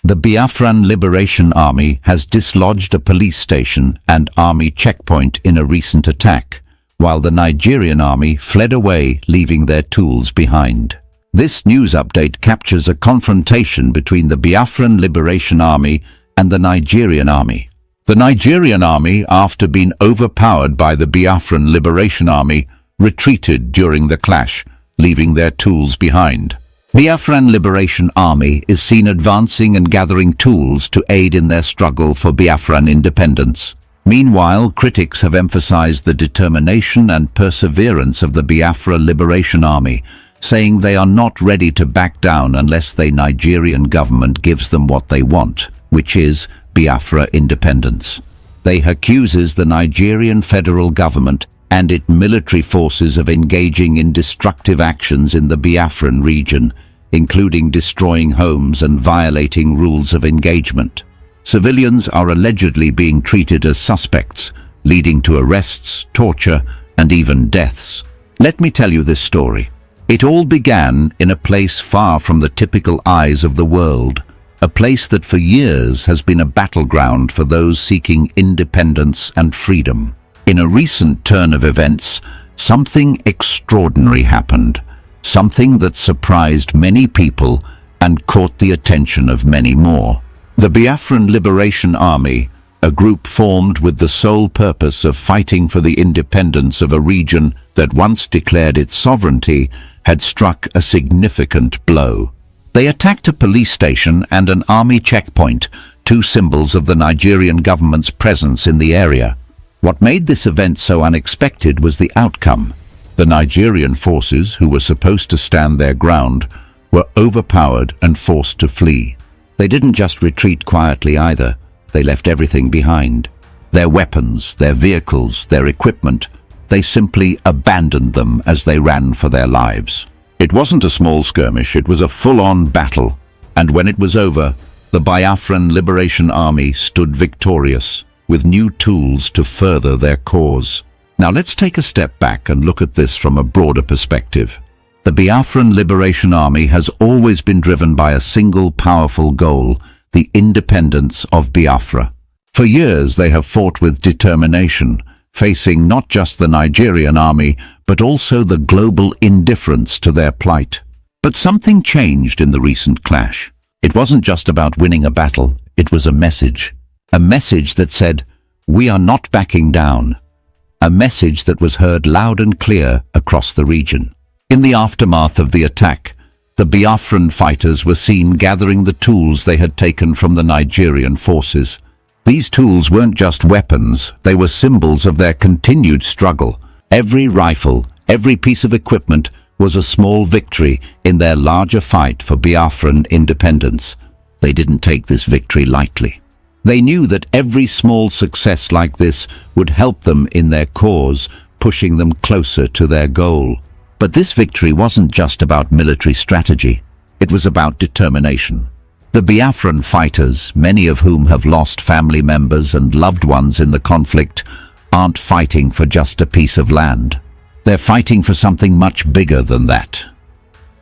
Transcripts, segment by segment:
The Biafran Liberation Army has dislodged a police station and army checkpoint in a recent attack, while the Nigerian army fled away, leaving their tools behind. This news update captures a confrontation between the Biafran Liberation Army and the Nigerian army. The Nigerian army, after being overpowered by the Biafran Liberation Army, retreated during the clash, leaving their tools behind. Biafran Liberation Army is seen advancing and gathering tools to aid in their struggle for Biafran independence. Meanwhile, critics have emphasized the determination and perseverance of the Biafra Liberation Army, saying they are not ready to back down unless the Nigerian government gives them what they want, which is Biafra independence. They accuses the Nigerian federal government and its military forces of engaging in destructive actions in the Biafran region, including destroying homes and violating rules of engagement. Civilians are allegedly being treated as suspects, leading to arrests, torture, and even deaths. Let me tell you this story. It all began in a place far from the typical eyes of the world, a place that for years has been a battleground for those seeking independence and freedom. In a recent turn of events, something extraordinary happened, something that surprised many people and caught the attention of many more. The Biafran Liberation Army, a group formed with the sole purpose of fighting for the independence of a region that once declared its sovereignty, had struck a significant blow. They attacked a police station and an army checkpoint, two symbols of the Nigerian government's presence in the area. What made this event so unexpected was the outcome. The Nigerian forces, who were supposed to stand their ground, were overpowered and forced to flee. They didn't just retreat quietly either. They left everything behind. Their weapons, their vehicles, their equipment. They simply abandoned them as they ran for their lives. It wasn't a small skirmish, it was a full-on battle. And when it was over, the Biafran Liberation Army stood victorious, with new tools to further their cause. Now let's take a step back and look at this from a broader perspective. The Biafran Liberation Army has always been driven by a single powerful goal, the independence of Biafra. For years they have fought with determination, facing not just the Nigerian army, but also the global indifference to their plight. But something changed in the recent clash. It wasn't just about winning a battle, it was a message. A message that said, "We are not backing down." A message that was heard loud and clear across the region. In the aftermath of the attack, the Biafran fighters were seen gathering the tools they had taken from the Nigerian forces. These tools weren't just weapons, they were symbols of their continued struggle. Every rifle, every piece of equipment was a small victory in their larger fight for Biafran independence. They didn't take this victory lightly. They knew that every small success like this would help them in their cause, pushing them closer to their goal. But this victory wasn't just about military strategy. It was about determination. The Biafran fighters, many of whom have lost family members and loved ones in the conflict, aren't fighting for just a piece of land. They're fighting for something much bigger than that.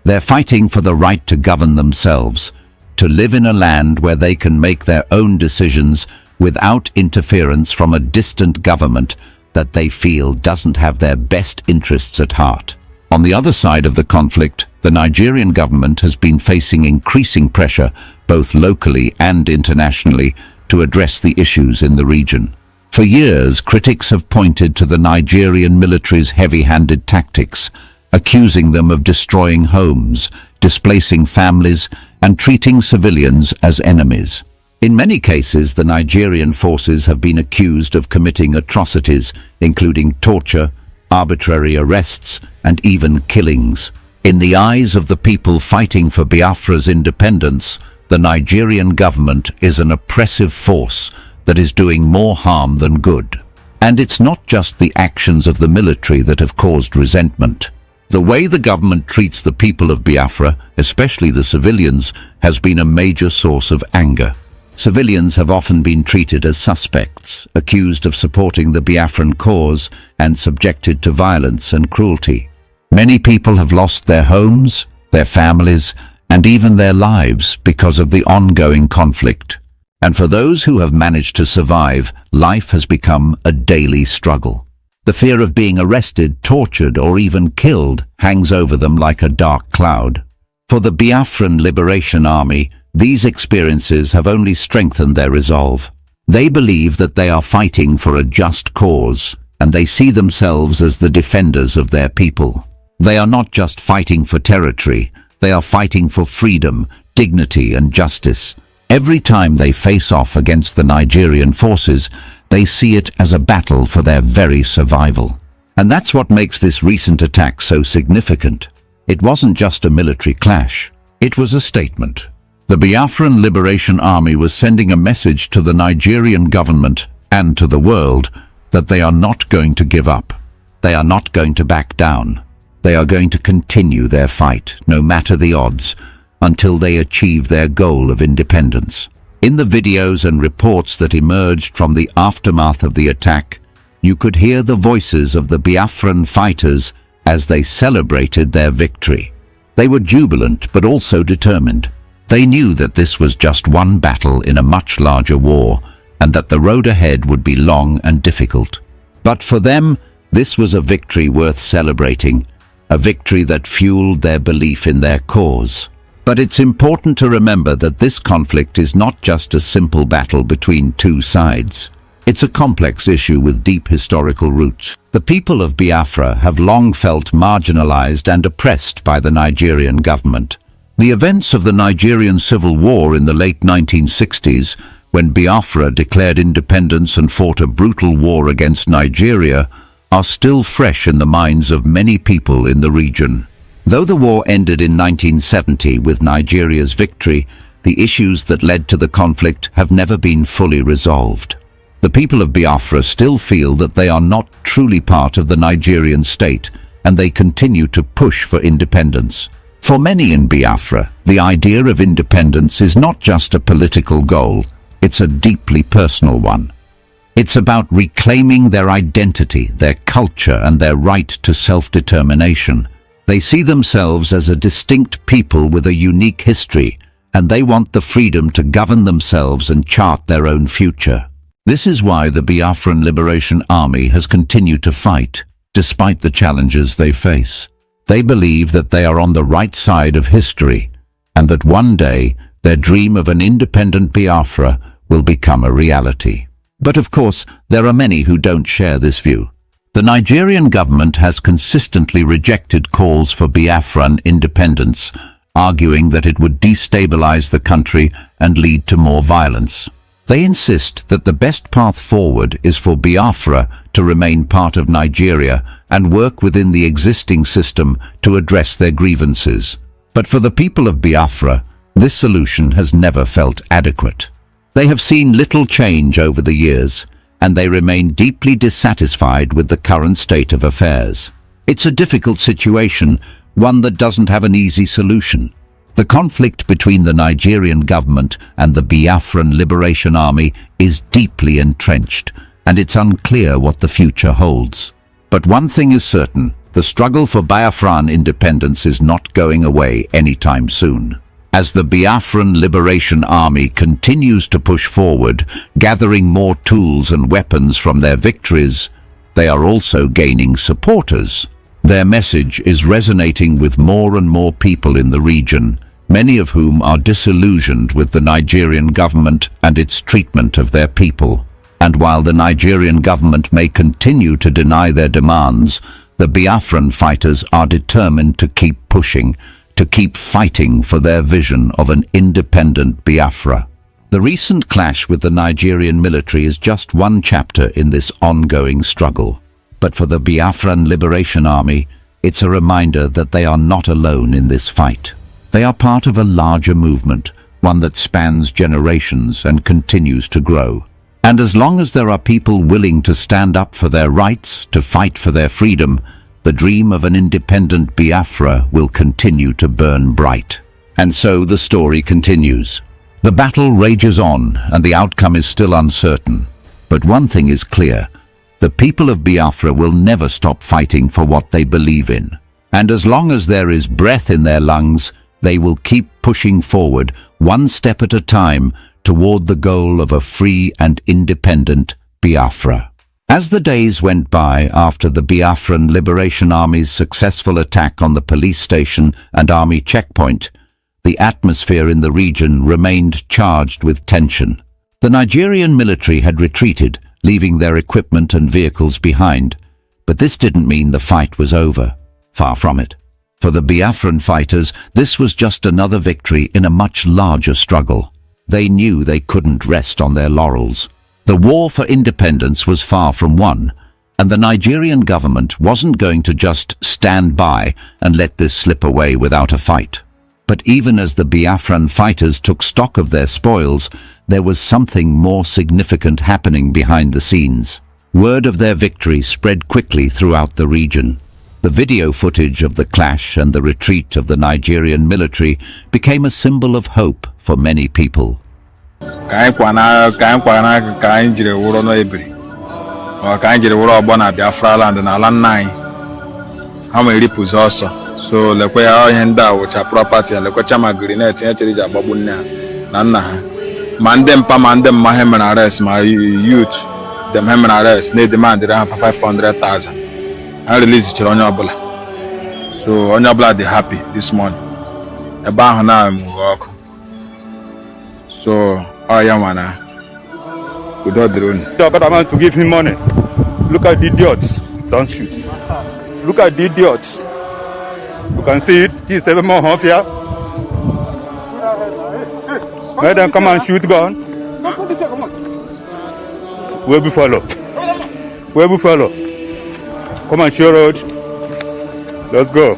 They're fighting for the right to govern themselves, to live in a land where they can make their own decisions without interference from a distant government that they feel doesn't have their best interests at heart. On the other side of the conflict, the Nigerian government has been facing increasing pressure, both locally and internationally, to address the issues in the region. For years, critics have pointed to the Nigerian military's heavy-handed tactics, accusing them of destroying homes, displacing families, and treating civilians as enemies. In many cases, the Nigerian forces have been accused of committing atrocities, including torture, arbitrary arrests, and even killings. In the eyes of the people fighting for Biafra's independence, the Nigerian government is an oppressive force that is doing more harm than good. And it's not just the actions of the military that have caused resentment. The way the government treats the people of Biafra, especially the civilians, has been a major source of anger. Civilians have often been treated as suspects, accused of supporting the Biafran cause, and subjected to violence and cruelty. Many people have lost their homes, their families, and even their lives because of the ongoing conflict. And for those who have managed to survive, life has become a daily struggle. The fear of being arrested, tortured, or even killed hangs over them like a dark cloud. For the Biafran Liberation Army, these experiences have only strengthened their resolve. They believe that they are fighting for a just cause, and they see themselves as the defenders of their people. They are not just fighting for territory, they are fighting for freedom, dignity, and justice. Every time they face off against the Nigerian forces, they see it as a battle for their very survival. And that's what makes this recent attack so significant. It wasn't just a military clash. It was a statement. The Biafran Liberation Army was sending a message to the Nigerian government and to the world that they are not going to give up. They are not going to back down. They are going to continue their fight, no matter the odds, until they achieve their goal of independence. In the videos and reports that emerged from the aftermath of the attack, you could hear the voices of the Biafran fighters as they celebrated their victory. They were jubilant but also determined. They knew that this was just one battle in a much larger war, and that the road ahead would be long and difficult. But for them, this was a victory worth celebrating, a victory that fueled their belief in their cause. But it's important to remember that this conflict is not just a simple battle between two sides. It's a complex issue with deep historical roots. The people of Biafra have long felt marginalized and oppressed by the Nigerian government. The events of the Nigerian Civil War in the late 1960s, when Biafra declared independence and fought a brutal war against Nigeria, are still fresh in the minds of many people in the region. Though the war ended in 1970 with Nigeria's victory, the issues that led to the conflict have never been fully resolved. The people of Biafra still feel that they are not truly part of the Nigerian state, and they continue to push for independence. For many in Biafra, the idea of independence is not just a political goal, it's a deeply personal one. It's about reclaiming their identity, their culture, and their right to self-determination. They see themselves as a distinct people with a unique history, and they want the freedom to govern themselves and chart their own future. This is why the Biafran Liberation Army has continued to fight, despite the challenges they face. They believe that they are on the right side of history, and that one day their dream of an independent Biafra will become a reality. But of course, there are many who don't share this view. The Nigerian government has consistently rejected calls for Biafran independence, arguing that it would destabilize the country and lead to more violence. They insist that the best path forward is for Biafra to remain part of Nigeria and work within the existing system to address their grievances. But for the people of Biafra, this solution has never felt adequate. They have seen little change over the years, and they remain deeply dissatisfied with the current state of affairs. It's a difficult situation, one that doesn't have an easy solution. The conflict between the Nigerian government and the Biafran Liberation Army is deeply entrenched, and it's unclear what the future holds. But one thing is certain, the struggle for Biafran independence is not going away anytime soon. As the Biafran Liberation Army continues to push forward, gathering more tools and weapons from their victories, they are also gaining supporters. Their message is resonating with more and more people in the region, many of whom are disillusioned with the Nigerian government and its treatment of their people. And while the Nigerian government may continue to deny their demands, the Biafran fighters are determined to keep pushing, to keep fighting for their vision of an independent Biafra. The recent clash with the Nigerian military is just one chapter in this ongoing struggle. But for the Biafran Liberation Army, it's a reminder that they are not alone in this fight. They are part of a larger movement, one that spans generations and continues to grow. And as long as there are people willing to stand up for their rights, to fight for their freedom, the dream of an independent Biafra will continue to burn bright. And so the story continues. The battle rages on, and the outcome is still uncertain. But one thing is clear. The people of Biafra will never stop fighting for what they believe in. And as long as there is breath in their lungs, they will keep pushing forward, one step at a time, toward the goal of a free and independent Biafra. As the days went by after the Biafran Liberation Army's successful attack on the police station and army checkpoint, the atmosphere in the region remained charged with tension. The Nigerian military had retreated, leaving their equipment and vehicles behind, but this didn't mean the fight was over. Far from it. For the Biafran fighters, this was just another victory in a much larger struggle. They knew they couldn't rest on their laurels. The war for independence was far from won, and the Nigerian government wasn't going to just stand by and let this slip away without a fight. But even as the Biafran fighters took stock of their spoils, there was something more significant happening behind the scenes. Word of their victory spread quickly throughout the region. The video footage of the clash and the retreat of the Nigerian military became a symbol of hope for many people. So lekwe ya henda wucha property lekwe chama green tinye chiri agbagbu nne na nna ha ma ndem pa ma ndem ma hem na arrest ma youth dem hem na arrest na demand ha 500,000 and release chiri onye obula. So onye obula dey happy this morning ebe ahụ na mu ọkụ. So ya mana udo drone the government to give him money. Look at the idiots, don't shoot. Look at the idiots. You can see it. He's even more off here. Let them come and shoot gun. Where we follow? Where we follow? Come and show road. Let's go.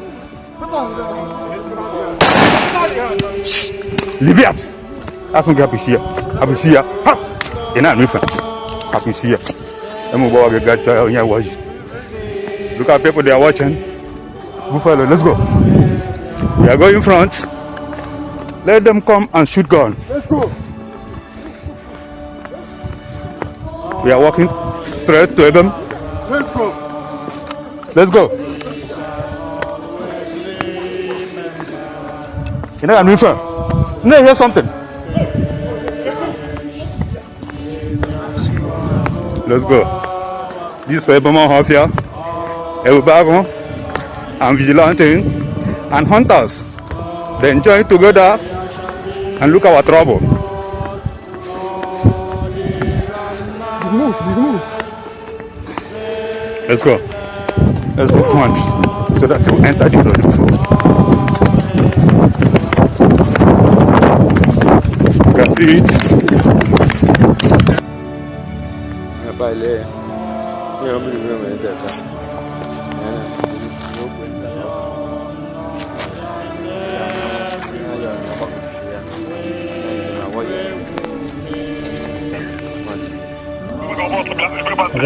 Leave it. That's what happens here. Happens here. Ha! You're not moving. Happens here. Look at people they are watching. Buffalo, let's go. We are going in front. Let them come and shoot gun. Let's go. We are walking straight to them. Let's go. Let's go. You know I'm in front. No, here's something. Let's go. This is Ebama half here. Everybody and vigilante and hunters. They join together and look at our trouble. Move. Let's go. Let's go. Come on. So that you enter the door. You can see it.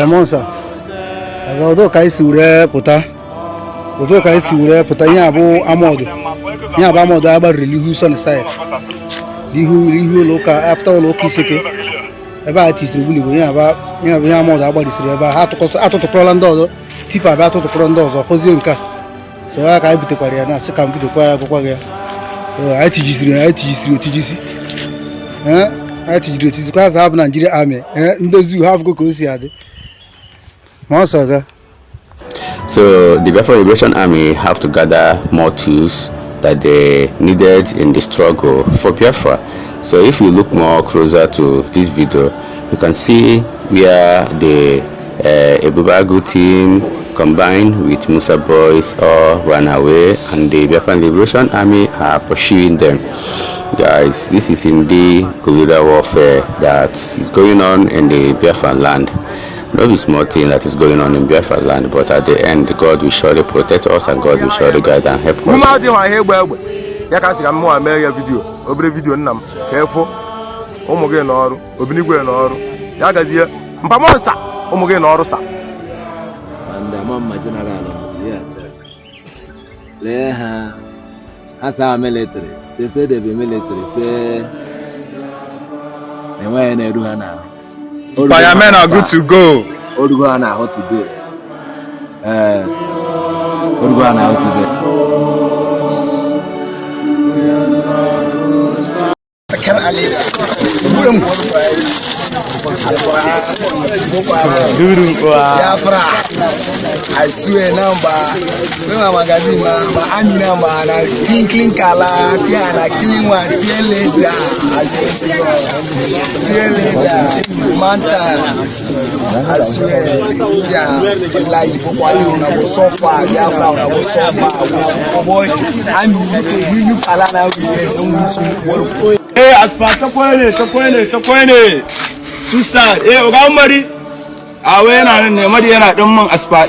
Musa, agado kai sure puta. Odo kai sure puta nya bo amodo. Nya ba amodo aba religious on side. Lihu loka after loki seke. Eba artist buli go nya amodo aba disire eba atu to prolando tifa ba atu to prolando zo fozi nka. So aka ibite kwari na se kan bido kwa ga. So TGC. I teach you to class have Nigeria army. Those who have go see ade. So the Biafra Liberation Army have to gather more tools that they needed in the struggle for Biafra. So if you look more closer to this video, you can see where the Ebubagu team combined with Musa boys all ran away, and the Biafra Liberation Army are pursuing them. Guys, this is indeed guerrilla warfare that is going on in the Biafra land. No be small thing that is going on in Biafra land, but at the end, God will surely protect us and God will surely guide and help us. Military. They say they be military. Say they want to do now. Firemen are good to go. Oruana how to do. Oruana how to do. Biafra, I swear number. My magazine, my army number, clean color, na killing one, later. I swear, later, Manta. I swear, yeah, like I was so far, Biafra, I was so far. Boy, I'm you Kalana. Hey, Aspa, Chokwene. Susa, Ogamari. Awena ne madiyana dan man Aspa,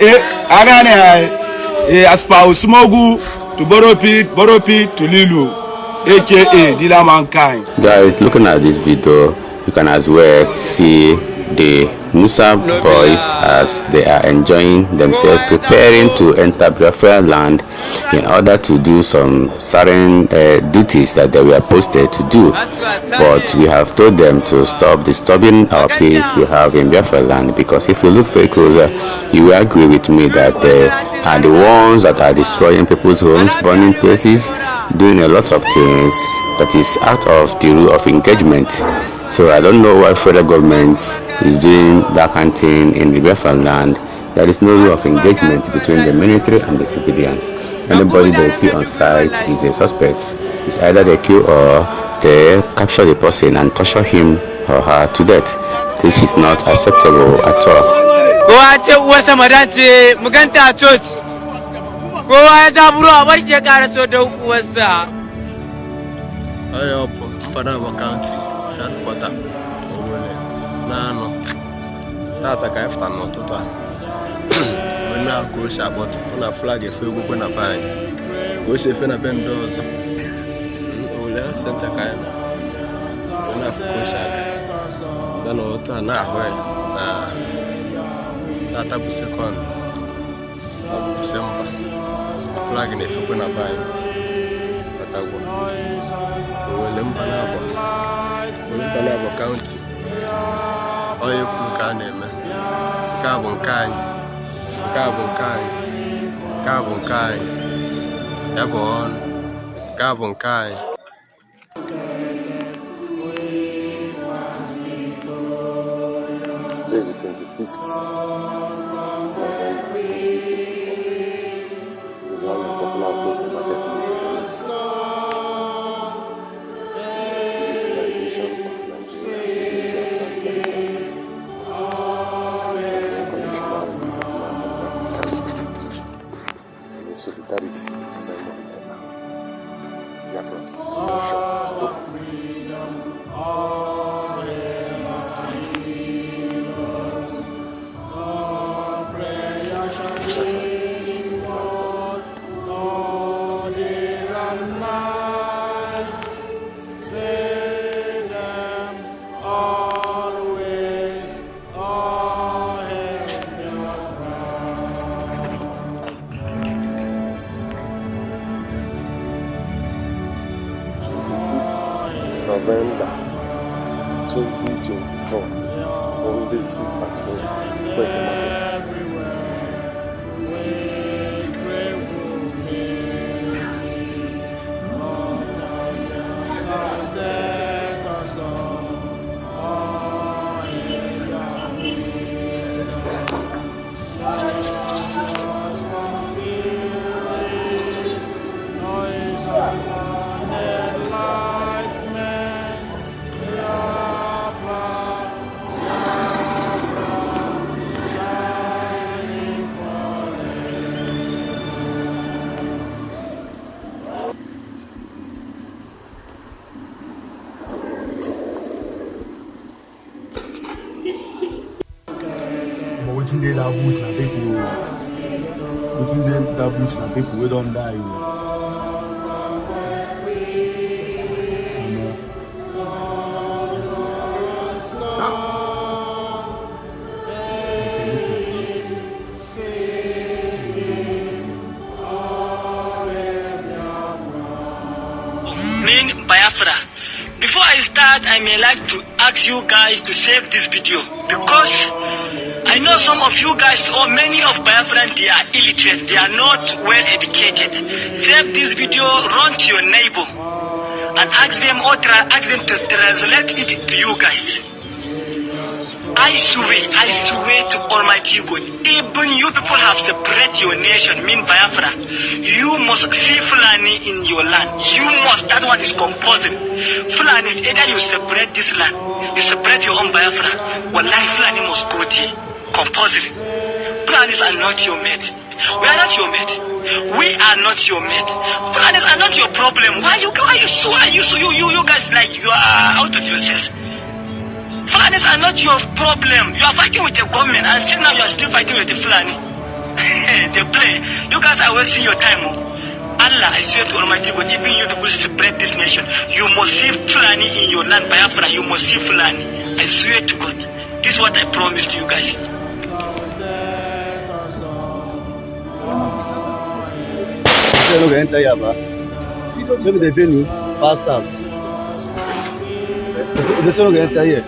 agane Aspa Usmogu to Boropi to Lilu, aka Dila Mankind. Guys, looking at this video, you can as well see the Musa boys as they are enjoying themselves, preparing to enter Biafra land in order to do some certain duties that they were posted to do. But we have told them to stop disturbing our peace we have in Biafra land, because if you look very closer, you will agree with me that they are the ones that are destroying people's homes, burning places, doing a lot of things that is out of the rule of engagement. So I don't know why federal government is doing that kind of thing in the Biafra land. There is no rule of engagement between the military and the civilians. Anybody they see on site is a suspect. It's either they kill or they capture the person and torture him or her to death. This is not acceptable at all. Headquarter Owole Nano Tata ka after no total when na go shabot na flag e fe go na ban go se fe na ben dozo Owole center ka na go shaka na no ta na hwe na Tata bu second of December flag ne fe go na ban Tata go Owole Mpanabo County. Oye Kukane, Carbon Kai, Yabon, Carbon Kai. This is 25th November 2024. This is one of the popular upload market utilization of Nigeria and solidarity sign of Biafra. November 2024. One day sit at home, wait the market. People we don't die. Biafra. Before I start, I may like to ask you guys to save this video, because I know some of you guys or many of Biafran, they are illiterate, they are not well educated. Save this video, run to your neighbor and ask them to translate it to you guys. I swear to Almighty God, even you people have separated your nation, mean Biafra. You must see Fulani in your land. You must, that one is compulsory. Fulani, either you separate this land, you separate your own Biafra, wallahi Fulani must go there. Compulsory. Fulanis are not your mate. We are not your mate. We are not your mate. Fulanis are not your problem. Why you guys like you are out of yourselves? Fulanis are not your problem. You are fighting with the government and still now you are still fighting with the Fulani. They play. You guys are wasting your time. Allah, I swear to Almighty God, even you people separate this nation, you must see Fulani in your land, Biafra. You must see Fulani. I swear to God. This is what I promised you guys. Maybe they venue pastors. This one going to enter here.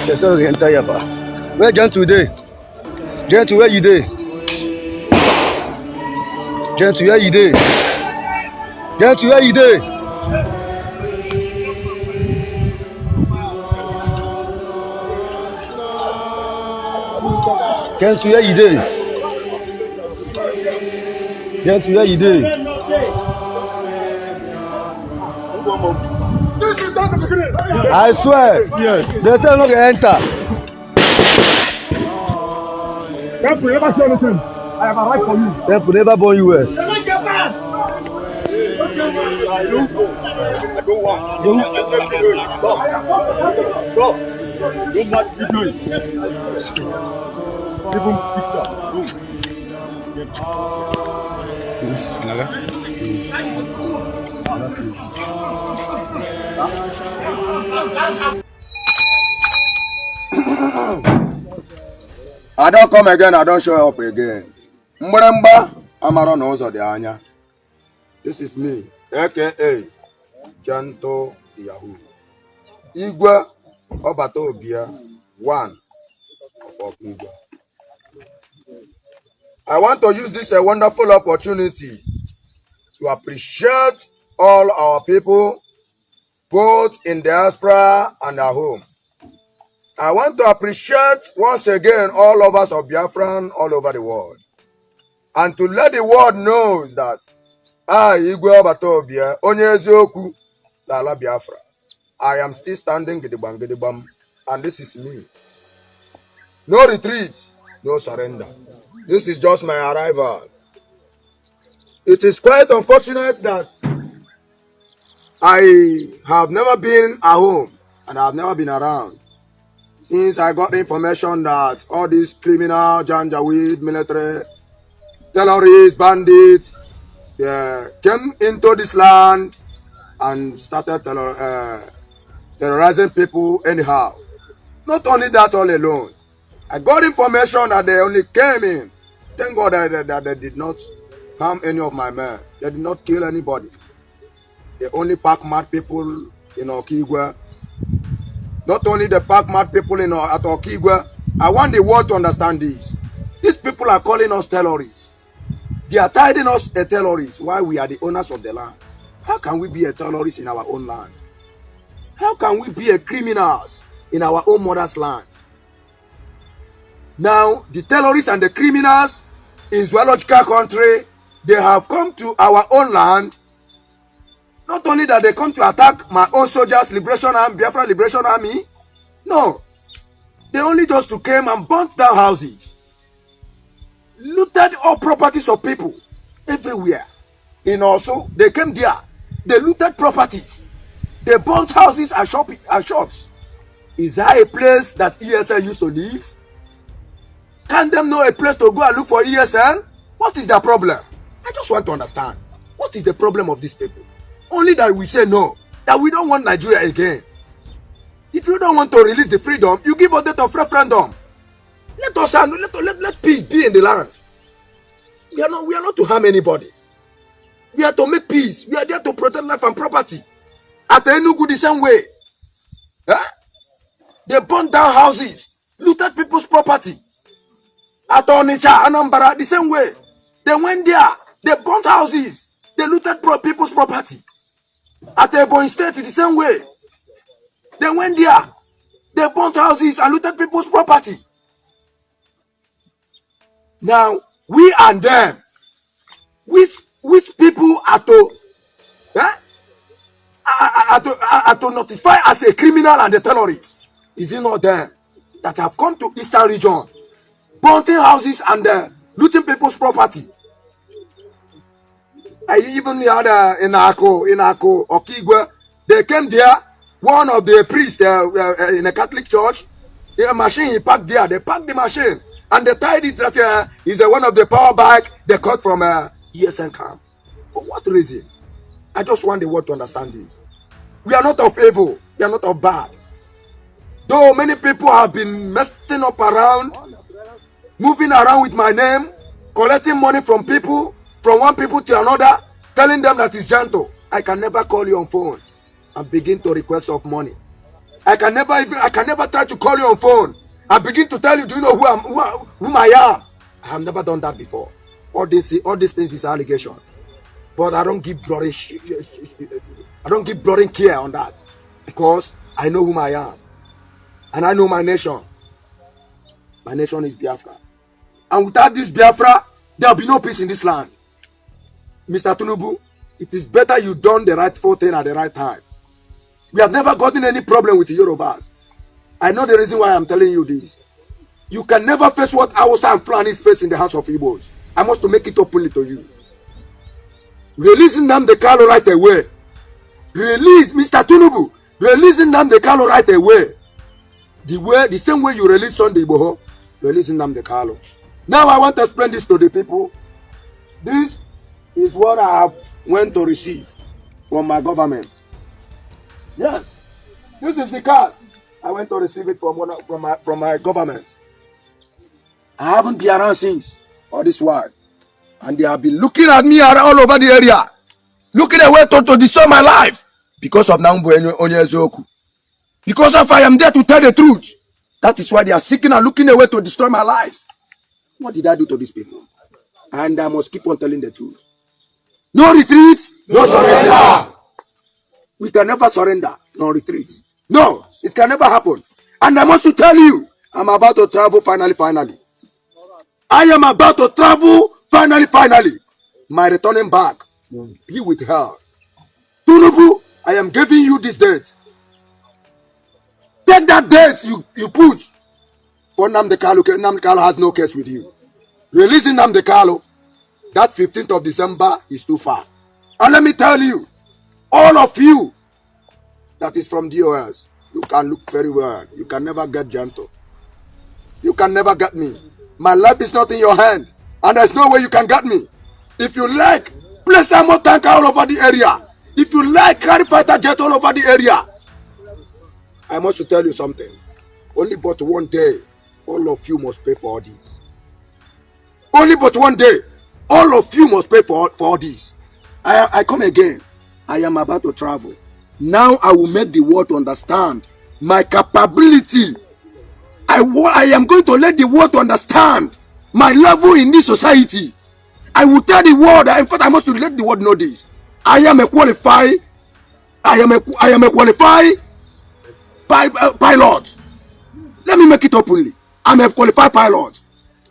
This one going to enter here, ba. Where Gentle today? Gentle, where you dey? Gentle, where you dey? Gentle, where you dey? Gentle, where you dey? Gentle, where you dey? I swear, yes. They say I'm not gonna enter. Temple never say anything. I have a right for you. Temple never born you well. I don't want. Stop. Don't match video. Even picture. I don't come again, I don't show up again. Mbremba amaro no ụzọ dị anya. This is me, aka Gentle Yahoo. Igwe Obata Obia, one of Igwe. I want to use this a wonderful opportunity to appreciate all our people, both in diaspora and at home. I want to appreciate once again all of us of Biafran all over the world. And to let the world know that Igwe Obata Obia, onye eziokwu lala Biafra. I am still standing gidigam, and this is me. No retreat, no surrender. This is just my arrival. It is quite unfortunate that I have never been at home and I have never been around since I got the information that all these criminal, Janjaweed, military, terrorists, bandits, they came into this land and started terrorizing people anyhow. Not only that all alone. I got information that they only came in. Thank God that they did not harm any of my men. They did not kill anybody. They only pack mad people in Okigwe. Not only the pack mad people at Okigwe. I want the world to understand this. These people are calling us terrorists. They are tithing us a terrorist while we are the owners of the land. How can we be a terrorist in our own land? How can we be a criminals in our own mother's land? Now, the terrorists and the criminals in zoological country, they have come to our own land. Not only that they come to attack my own soldiers, Liberation Army, Biafra Liberation Army. No. They only just to came and burnt down houses. Looted all properties of people everywhere. And also, they came there. They looted properties. They burnt houses and shops. Is that a place that ESL used to live? Can them know a place to go and look for ESL? What is their problem? I just want to understand. What is the problem of these people? Only that we say no. That we don't want Nigeria again. If you don't want to release the freedom, you give a date of referendum. Let peace be in the land. We are not to harm anybody. We are to make peace. We are there to protect life and property. At Enugu the same way. Huh? They burnt down houses, looted people's property. At Onitsha, Anambra, the same way. They went there, they burnt houses, they looted people's property. At Ebonyi State, the same way. They went there, they burnt houses and looted people's property. Now, we and them, which people are to notify as a criminal and a terrorist? Is it not them that have come to Eastern region, burning houses and looting people's property? I even heard in Ako, Okigwe, they came there, one of the priests in a Catholic church, a machine he parked there, they parked the machine, and they tied it that is one of the power bike they cut from ESN camp. For what reason? I just want the world to understand this. We are not of evil, we are not of bad. Though many people have been messing up around, moving around with my name, collecting money from people, from one people to another, telling them that it's gentle. I can never call you on phone and begin to request of money. I can never try to call you on phone and begin to tell you, do you know whom I am? I have never done that before. All these things is allegation. But I don't give bloody care on that, because I know whom I am. And I know my nation. My nation is Biafra. And without this Biafra, there will be no peace in this land. Mr. Tinubu, it is better you done the rightful thing at the right time. We have never gotten any problem with the Yorubas. I know the reason why I'm telling you this. You can never face what Hausa and Fulanis face in the hands of Igbos. I must to make it openly to you. Releasing them the Kalo right away. Release Mr. Tinubu. Releasing them the Kalo right away. The same way you release Sunday Igboho, releasing them the Kalo. Now I want to explain this to the people. This is what I have went to receive from my government. Yes, this is the cars I went to receive it from my government. I haven't been around since all this while, and they have been looking at me all over the area, looking away to destroy my life because of Nambu Onyezoku. Because if I am there to tell the truth, that is why they are seeking and looking away to destroy my life. What did I do to these people? And I must keep on telling the truth. No retreat, no surrender. We can never surrender, no retreat. No, it can never happen. And I must tell you, I'm about to travel finally. I am about to travel finally. My returning back will be with her. Tinubu, I am giving you this date. Take that date you put for Nnamdi Kanu. Nnamdi Kanu has no case with you. Releasing Nnamdi Kanu, that 15th of December is too far. And let me tell you, all of you that is from DOS, you can look very well. You can never get gentle. You can never get me. My life is not in your hand, and there's no way you can get me. If you like, place a more tank all over the area. If you like, carry fighter jet all over the area. I must tell you something. Only but one day, all of you must pay for all this. Only but one day, all of you must pay for all this. I come again. I am about to travel. Now I will make the world understand my capability. I am going to let the world understand my level in this society. I will tell the world. In fact, I must let the world know this. I am a qualified pilot. Let me make it openly. I'm a qualified pilot.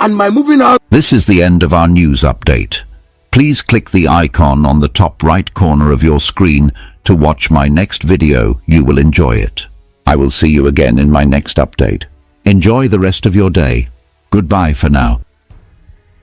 And my moving out. This is the end of our news update. Please click the icon on the top right corner of your screen to watch my next video. You will enjoy it. I will see you again in my next update. Enjoy the rest of your day. Goodbye for now.